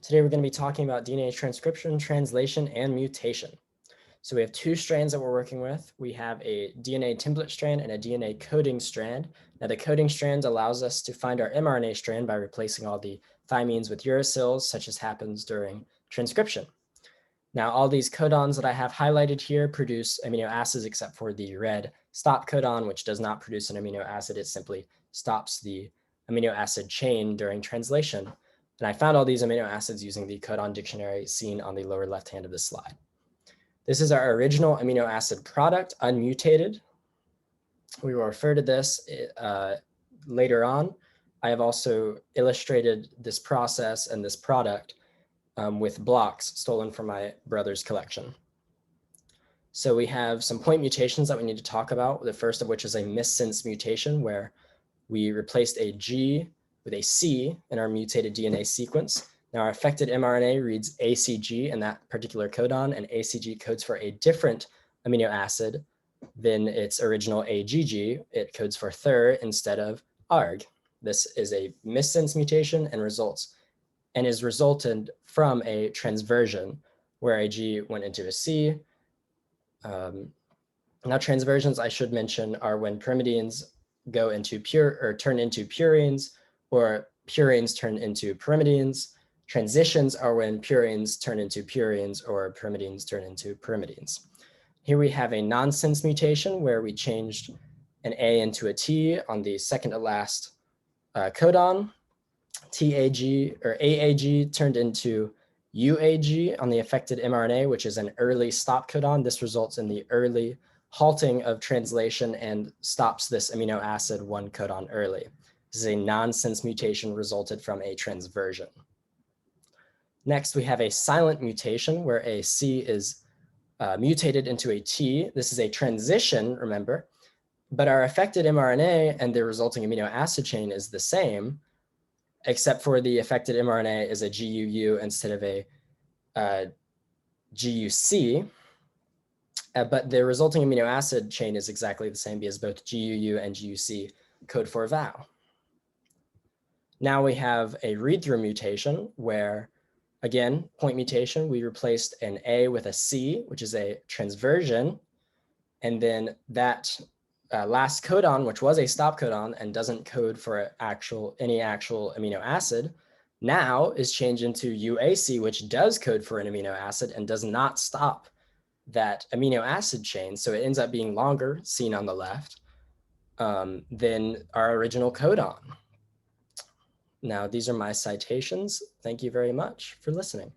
Today we're going to be talking about DNA transcription, translation, and mutation. So we have two strands that we're working with. We have a DNA template strand and a DNA coding strand. Now the coding strand allows us to find our mRNA strand by replacing all the thymines with uracils, such as happens during transcription. Now all these codons that I have highlighted here produce amino acids except for the red stop codon, which does not produce an amino acid. It simply stops the amino acid chain during translation. And I found all these amino acids using the codon dictionary seen on the lower left hand of this slide. This is our original amino acid product, unmutated. We will refer to this later on. I have also illustrated this process and this product with blocks stolen from my brother's collection. So we have some point mutations that we need to talk about, the first of which is a missense mutation, where we replaced a G with a C in our mutated DNA sequence. Now our affected mRNA reads ACG in that particular codon, and ACG codes for a different amino acid than its original AGG. It codes for THR instead of ARG. This is a missense mutation and is resulted from a transversion where a G went into a C. Now transversions, I should mention, are when pyrimidines go into turn into purines, or purines turn into pyrimidines. Transitions are when purines turn into purines or pyrimidines turn into pyrimidines. Here we have a nonsense mutation where we changed an A into a T on the second to last codon. TAG or AAG turned into UAG on the affected mRNA, which is an early stop codon. This results in the early halting of translation and stops this amino acid one codon early. This is a nonsense mutation resulted from a transversion. Next, we have a silent mutation where a C is mutated into a T. This is a transition, remember, but our affected mRNA and the resulting amino acid chain is the same, except for the affected mRNA is a GUU instead of a GUC. But the resulting amino acid chain is exactly the same because both GUU and GUC code for VOW. Now we have a read-through mutation where, again, point mutation, we replaced an A with a C, which is a transversion. And then that last codon, which was a stop codon and doesn't code for any actual amino acid, now is changed into UAC, which does code for an amino acid and does not stop that amino acid chain. So it ends up being longer, seen on the left, than our original codon. Now, these are my citations. Thank you very much for listening.